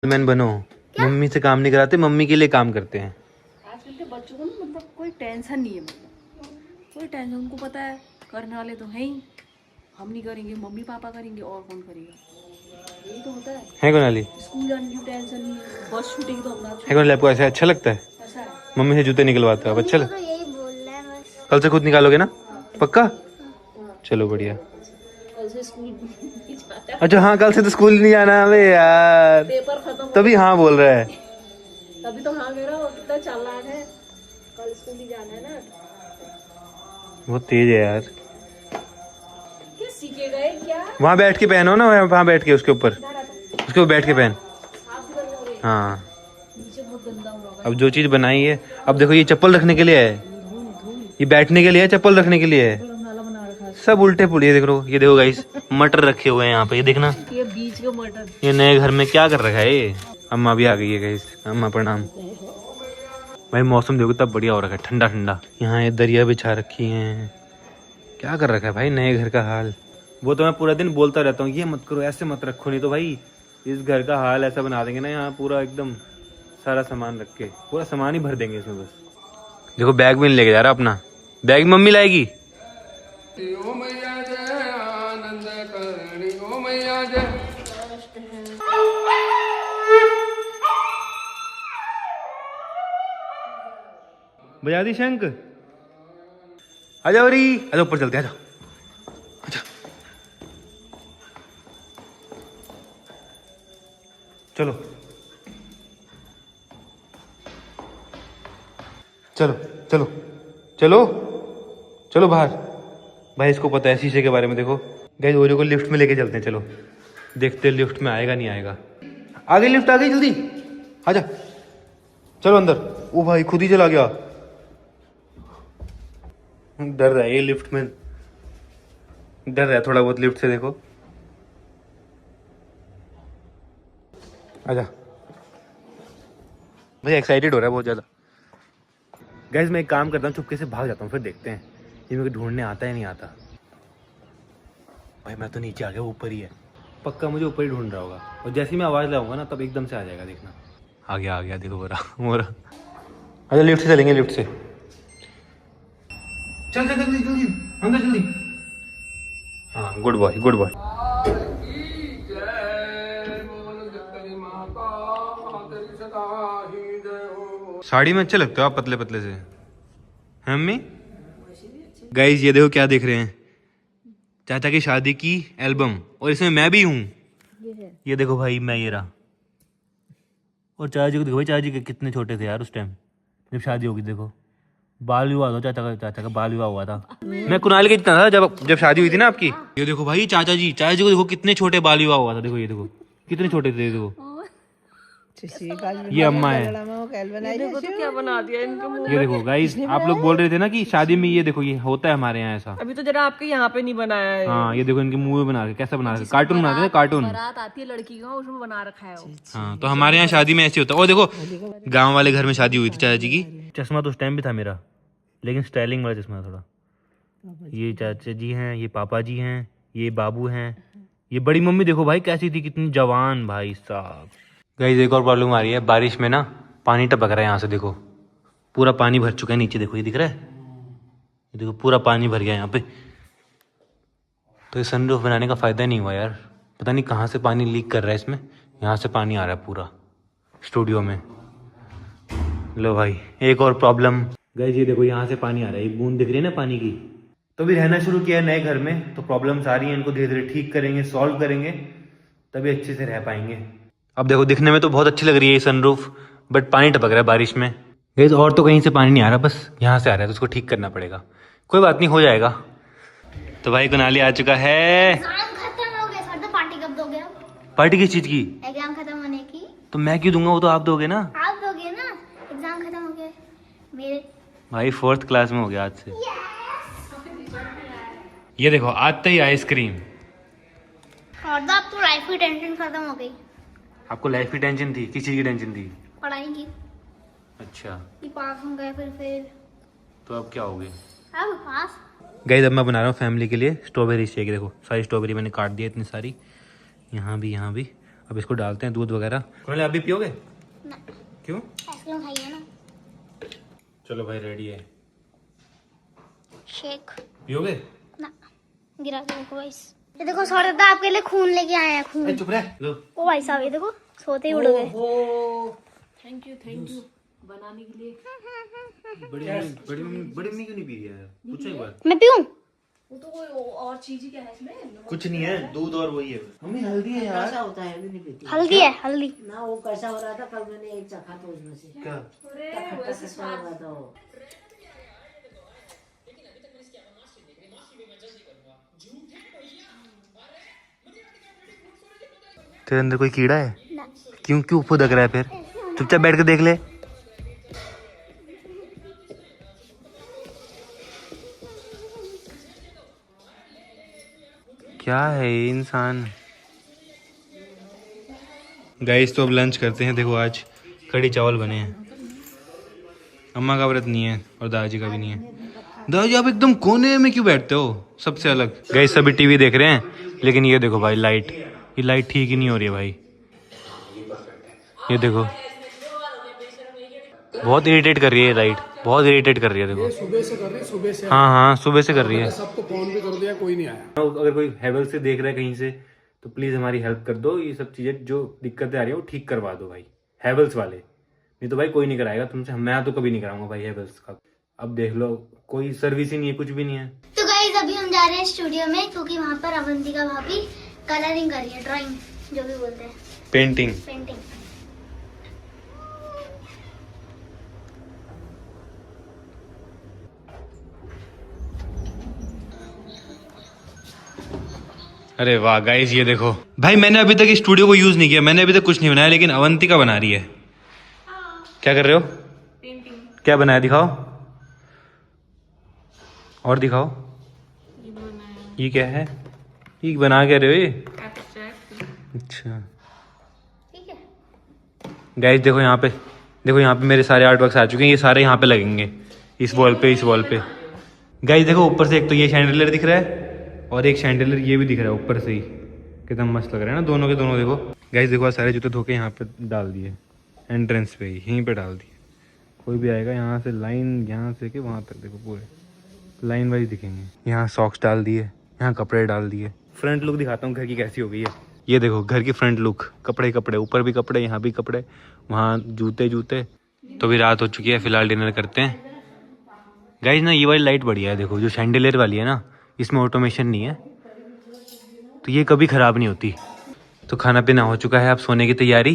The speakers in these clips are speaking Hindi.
मैन बनो। मम्मी से काम नहीं कराते, मम्मी के लिए काम करते हैं। आजकल के बच्चों को ना मतलब कोई टेंशन नहीं है, मतलब कोई टेंशन, उनको पता है करने वाले तो हैं ही, हम नहीं करेंगे मम्मी पापा करेंगे और कौन करेगा, यही तो होता है कोनाली? स्कूल जाने की टेंशन नहीं है, बस छूटेगी तो अपना है कोनाली, आपको ऐसे अच्छा लगता है? ऐसा है। मम्मी से जूते निकलवाते हो आप? अच्छा तो यही बोल रहा है बस। कल से खुद निकालोगे ना? पक्का? चलो बढ़िया। कल से स्कूल नहीं जाता है, अच्छा हाँ, कल से तो स्कूल नहीं जाना है यार, पेपर खत्म तभी हाँ बोल रहा है। तभी तो हाँ कह रहा हूँ, कितना चालाक है, कल स्कूल ही जाना है ना। बहुत तेज है यार। क्या सीखेगा ये क्या? वहाँ बैठ के पहनो ना, वहाँ बैठ के उसके ऊपर, उसके ऊपर बैठ के पहन। साफ करने हो रही है, हाँ नीचे बहुत गंदा हो रहा होगा। अब जो चीज बनाई है, अब देखो ये चप्पल रखने के लिए है, ये बैठने के लिए है, चप्पल रखने के लिए है, नाला बना रखा है, सब उल्टे पुल्टे। ये देखो, ये देखो गाइस, मटर रखे हुए हैं यहाँ पे, ये देखना। ये बीच का मटर। ये नए घर में क्या कर रखा है ये? अम्मा भी आ गई है गाइस, अम्मा प्रणाम। भाई मौसम देखो तब बढ़िया हो रखा है, ठंडा ठंडा। यहाँ ये दरिया बिछा रखी है, क्या कर रखा है भाई नए घर का हाल। वो तो मैं पूरा दिन बोलता रहता हूँ ये मत करो, ऐसे मत रखो, नहीं तो भाई इस घर का हाल ऐसा बना देंगे ना, यहाँ पूरा एकदम सारा सामान रख के पूरा सामान ही भर देंगे इसमें बस। देखो बैग भी नहीं लेके जा रहा अपना, बैग मम्मी लाएगी। ओ मैया जय आनंद करणी, ओ मैया जय। बजा दी शंख। आ जाओ री, आ जाओ ऊपर चलते, आ जाओ। चलो चलो चलो चलो चलो बाहर। भाई इसको पता है शीशे के बारे में। देखो गाइस, ओरियो को लिफ्ट में लेके चलते हैं, चलो देखते हैं लिफ्ट में आएगा नहीं आएगा। आ गई लिफ्ट, आ गई, जल्दी आजा, चलो अंदर। ओ भाई खुद ही चला गया, डर रहा है ये लिफ्ट में, डर रहा है थोड़ा बहुत लिफ्ट से। देखो आजा भाई, एक्साइटेड हो रहा है बहुत ज़्यादा। गाइस मैं एक काम करता हूँ, चुपके से भाग जाता हूँ, फिर देखते हैं ये मेरे को ढूंढने आता है नहीं आता। भाई मैं तो नीचे आ गया, ऊपर ही है, पक्का मुझे ऊपर ही ढूंढ रहा होगा, और जैसे ही मैं आवाज़ लगाऊंगा ना तब एकदम से आ जाएगा, देखना। आ गया देखो मोरा मोरा। अच्छा लिफ्ट से चलेंगे, लिफ्ट से चल चल जल्दी जल्दी अंदर जल्दी। हाँ good boy good boy. Sari में अच्छे लगते हो आप पतले पतले से, हैं मम्मी? गाइस ये देखो क्या देख रहे हैं, चाचा की शादी की एल्बम, और इसमें मैं भी हूँ। ये देखो भाई मैं ये रहा, और चाचा जी को देखो भाई, चाचा जी के कितने छोटे थे यार उस टाइम जब शादी होगी। देखो बाल विवाह हुआ, चाचा का बाल विवाह हुआ था। मैं कुणाल के जितना था जब शादी हुई थी ना आपकी। ये देखो भाई चाचा जी को देखो कितने छोटे बाल विवाह हुआ था। देखो ये देखो कितने छोटे थे, देखो ये अम्मा है। देखो तो क्या बना दिया इनके मुंह ये देखो गाइस, आप लोग बोल रहे थे ना कि शादी में ये देखो ये होता है हमारे यहाँ ऐसा। अभी तो जरा आपके यहाँ पे नहीं बनाया है। हाँ ये देखो इनके मुंह में बना रखे, कैसा बना रखे, कार्टून बनाते हैं कार्टून। बारात आती है लड़की का, उसमें बना रखा है वो। हाँ तो हमारे यहाँ शादी में ऐसे होता है। और देखो गांव वाले घर में शादी हुई थी चाचा जी की। चश्मा तो उस टाइम भी था मेरा, लेकिन स्टाइलिंग वाला चश्मा थोड़ा। ये चाचा जी हैं, ये पापा जी हैं, ये बाबू हैं, ये बड़ी मम्मी देखो भाई कैसी थी, कितनी जवान भाई साहब। गाइस एक और प्रॉब्लम आ रही है, बारिश में ना पानी टपक रहा है यहाँ से। देखो पूरा पानी भर चुका है नीचे, देखो ये दिख रहा है, ये देखो पूरा पानी भर गया यहाँ पे। तो ये सनरूफ बनाने का फ़ायदा नहीं हुआ यार, पता नहीं कहाँ से पानी लीक कर रहा है इसमें, यहाँ से पानी आ रहा है पूरा स्टूडियो में। लो भाई एक और प्रॉब्लम। गाइस ये देखो यहाँ से पानी आ रहा है, ये बूंद दिख रही है ना पानी की। तो भी रहना शुरू किया है नए घर में, तो प्रॉब्लम्स आ रही हैं, इनको धीरे धीरे ठीक करेंगे, सॉल्व करेंगे, तभी अच्छे से रह पाएंगे। अब देखो दिखने में तो बहुत अच्छी लग रही है ये सनरूफ, बट पानी टपक रहा है बारिश में। गाइस और तो कहीं से पानी नहीं आ रहा, बस यहाँ से आ रहा है, तो उसको ठीक करना पड़ेगा। कोई बात नहीं, हो जाएगा। तो भाई कुनाली आ चुका है। एग्जाम खत्म हो गए सर, तो पार्टी कब दोगे आप? पार्टी किस चीज की? एग्जाम खत्म होने की। तो मैं क्यों दूंगा, वो तो आप दोगे ना। आप दोगे ना, एग्जाम खत्म हो गए मेरे। भाई 4th क्लास में हो गया आज से। ये देखो आते ही आइसक्रीम। और तो अब तो लाइफ की टेंशन खत्म हो गई। आपको लाइफ की टेंशन थी? किस चीज की टेंशन थी? पढ़ाई की। अच्छा कि पास हो गए फिर फेल। तो अब क्या हो गया? अब पास। गाइस अब मैं बना रहा हूँ फैमिली के लिए स्ट्रॉबेरी शेक। देखो सारी स्ट्रॉबेरी मैंने काट दी है, इतनी सारी, यहाँ भी अब इसको डालते हैं दूध वगैरह। कुणाल आप भी पियोगे? ना, क्यों? आइसक्रीम खाइए ना। चलो भाई रेडी है। शेक पियोगे? ना, गिरा दो को गाइस। ये देखो सौरभ दा आपके लिए खून लेके आए हैं, खून। चुप रह लो। ओ भाई साहब ये देखो सोते ही उड़ गए। थैंक यू बनाने के लिए। बड़ी मम्मी क्यों नहीं पी रही है? पूछो एक बार। मैं पीऊं? वो तो कोई और चीज ही क्या है इसमें? कुछ नहीं है, दूध और वही है। मम्मी हल्दी है यार। कैसा होता है अभी नहीं पीती हल्दी है, हल्दी। ना। वो कैसा हो रहा था कल मैंने एक चखा था उसमें से क्या? अरे खट्टा वैसे खट्टा हो रहा था वो। तेरे अंदर कोई कीड़ा है? क्यों क्यों फुदक रहा है फिर? चुपचाप बैठ के देख ले। क्या है ये इंसान? गाइस तो अब लंच करते हैं। देखो आज कढ़ी चावल बने हैं। अम्मा का व्रत नहीं है और दादाजी का भी नहीं है। दादाजी आप एकदम कोने में क्यों बैठते हो सबसे अलग? गाइस सभी टीवी देख रहे हैं, लेकिन ये देखो भाई लाइट, ये लाइट ठीक ही नहीं हो रही है भाई। ये देखो बहुत इरिटेट कर रही है लाइट, बहुत इरिटेट कर रही है। देखो सुबह से कर रही है, सुबह से। हाँ सुबह से कर रही है। सबको फोन भी कर दिया, कोई नहीं आया। अगर कोई हैवेल्स से देख रहा है कहीं से तो प्लीज हमारी हेल्प कर दो। ये सब चीजें जो दिक्कतें आ रही है वो ठीक करवा दो भाई, हैवेल्स वाले। नहीं तो भाई कोई नहीं कराएगा तुमसे, मैं तो कभी नहीं कराऊंगा भाई हैवेल्स का। अब देख लो कोई सर्विस ही नहीं है, कुछ भी नहीं है। तो गाइस अभी हम जा रहे हैं स्टूडियो में, क्योंकि वहाँ पर अवंतिका भाभी कलरिंग कर रही है, ड्राइंग जो भी बोलते हैं, पेंटिंग। पेंटिंग। अरे वाह गाइस ये देखो भाई, मैंने अभी तक स्टूडियो को यूज नहीं किया, मैंने अभी तक कुछ नहीं बनाया, लेकिन अवंतिका बना रही है। क्या कर रहे हो? पेंटिंग। क्या बनाया दिखाओ, और दिखाओ। ये क्या है? ये बना क्या रहे हो ये? अच्छा ठीक है। गाइस देखो यहाँ पे, देखो यहाँ पे मेरे सारे आर्ट वर्क्स आ चुके हैं। ये सारे यहाँ पे लगेंगे, इस वॉल पे, इस वॉल पे। गाइस देखो ऊपर से एक तो ये शैंडलियर दिख रहा है और एक शैंडलियर ये भी दिख रहा है ऊपर से ही। कितना मस्त लग रहा है ना दोनों के दोनों। देखो गाइस देखो सारे जूते धो के यहाँ पे डाल दिए, एंट्रेंस पे ही, यहीं पे डाल दिए। कोई भी आएगा यहाँ से लाइन, यहाँ से के वहाँ तक देखो पूरे लाइन वाइज दिखेंगे। यहाँ सॉक्स डाल दिए, यहाँ कपड़े डाल दिए। फ्रंट लुक दिखाता हूँ घर की कैसी हो गई है। ये देखो घर की फ्रंट लुक, कपड़े कपड़े, ऊपर भी कपड़े, यहाँ भी कपड़े, वहाँ जूते जूते। तो भी रात हो चुकी है, फिलहाल डिनर करते हैं। गाइस ना ये वाली लाइट बढ़िया है, देखो जो शैंडलियर वाली है ना, इसमें ऑटोमेशन नहीं है तो ये कभी खराब नहीं होती। तो खाना पीना हो चुका है, अब सोने की तैयारी।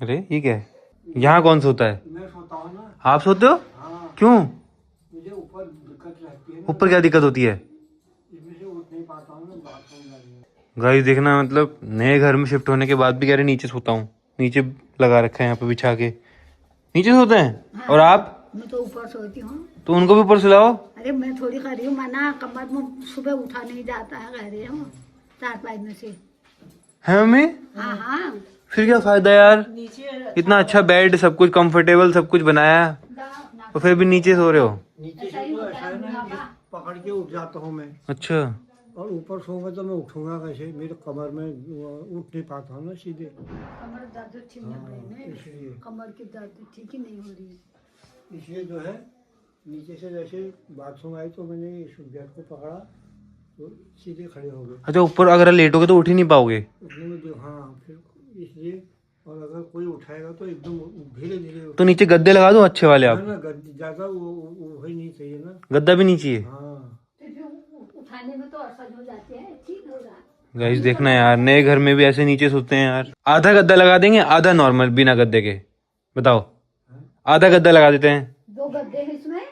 अरे ये क्या है? यहाँ कौन सोता है? मैं सोता हूँ ना। आप सोते हो? हाँ, क्यों? मुझे ऊपर दिक्कत रहती है ना, ऊपर क्या दिक्कत होती है? इसमें से उठ नहीं पाता हूँ ना, बाथरूम जाने। गाइस देखना, मतलब नए घर में शिफ्ट होने के बाद भी कह रहे नीचे सोता हूँ। नीचे लगा रखा है यहाँ पे बिछा के, नीचे सोते हैं। और आप? मैं तो ऊपर सोती हूँ। तो उनको भी ऊपर सुलाओ। अरे मैं थोड़ी खड़ी हूँ, मना कमर में सुबह उठा नहीं जाता है, कह रही हूँ 4-5 में से। है मम्मी? हाँ हाँ। फिर क्या फायदा यार, इतना अच्छा बेड, सब कुछ कंफर्टेबल, सब कुछ बनाया और फिर भी नीचे सो रहे हो। नीचे से तो ऐसा है ना, पकड़ के उठ जाता हूँ मैं। अच्छा और ऊपर सोऊंगा तो मैं उठूंगा कैसे? मेरे कमर में उठ नहीं पाता हूँ ना सीधे। कमर दर्द ठीक नहीं हो रही है, इसलिए कमर की दर्द ठीक ही नहीं हो रही है। इसलिए जो है नीचे से जैसे बाथरूम आई तो मैंने इस बेड को पकड़ा तो सीधे खड़े हो गए। अच्छा, ऊपर अगर लेटोगे तो उठ ही नहीं पाओगे। उठने में जो, हाँ फिर इसलिए। और अगर कोई उठाएगा तो एकदम धीरे धीरे तो नीचे गद्दे लगा दो अच्छे वाले आप। ना, ज्यादा वो ही नहीं चाहिए ना। गद्दा भी नहीं चाहिए। हाँ, उठाने में तो असर हो जाते हैं, ठीक होगा। गाइस देखना यार, नए घर में भी ऐसे नीचे सोते हैं यार। आधा गद्दा लगा देंगे, आधा नॉर्मल बिना गद्दे के। बताओ, आधा गद्दा लगा देते हैं। 2 गद्दे हैं इसमें,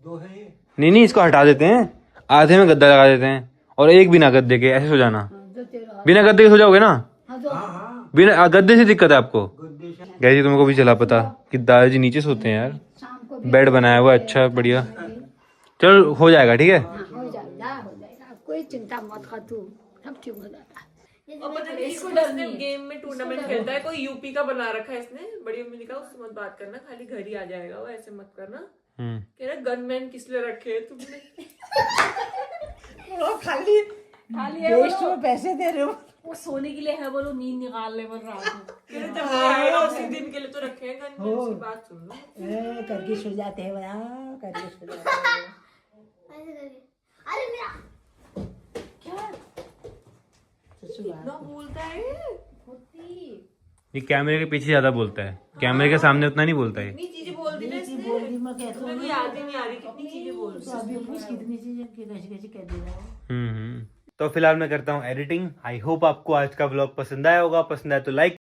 2 है ये। नहीं इसको हटा देते हैं, आधे में गद्दा लगा देते हैं और एक बिना गद्दे के, ऐसे सो जाना। बिना गद्दे के सो जाओगे ना? बिना गद्दे से दिक्कत है आपको? गाइस तुमको भी चला पता कि दादाजी नीचे सोते हैं यार। बेड बनाया हुआ अच्छा बढ़िया। चलो हो जाएगा, ठीक है। हो जाएगा, कोई चिंता मत कर तू, सब ठीक हो जाएगा। और पता नहीं इसको 10 दिन गेम में टूर्नामेंट खेलता है, कोई यूपी का बना रखा है इसने। बड़ी मम्मी ने कहा उससे मत बात करना, खाली घर ही आ जाएगा वो, ऐसे मत करना। कह रहा गनमैन किस लिए रखे है तुमने? खाली खाली है वो। पैसे दे रहे हो। वो सोने के लिए है, बोलो नींद निकालने पर रात में। जब आएगा उसी दिन के लिए तो रखेगा नहीं, उसकी बात सुन लो। करके सो जाते हैं वहाँ, करके सो जाते हैं। ऐसे करके। अरे मेरा क्या इतना बोलता है ये कैमरे के पीछे ज्यादा बोलता है, कैमरे के सामने उतना नहीं बोलता है। कितनी चीजें बोल दी ना इसने, बोल दी मैं कहता हूँ मेरे को याद ही नहीं आ रही कितनी चीजें बोल दी। तो अभी पूछ कितनी चीजें कैसे कैसे कह दे रहा है। तो फिलहाल मैं करता हूँ एडिटिंग। आई होप आपको आज का व्लॉग पसंद आया होगा। पसंद आया तो लाइक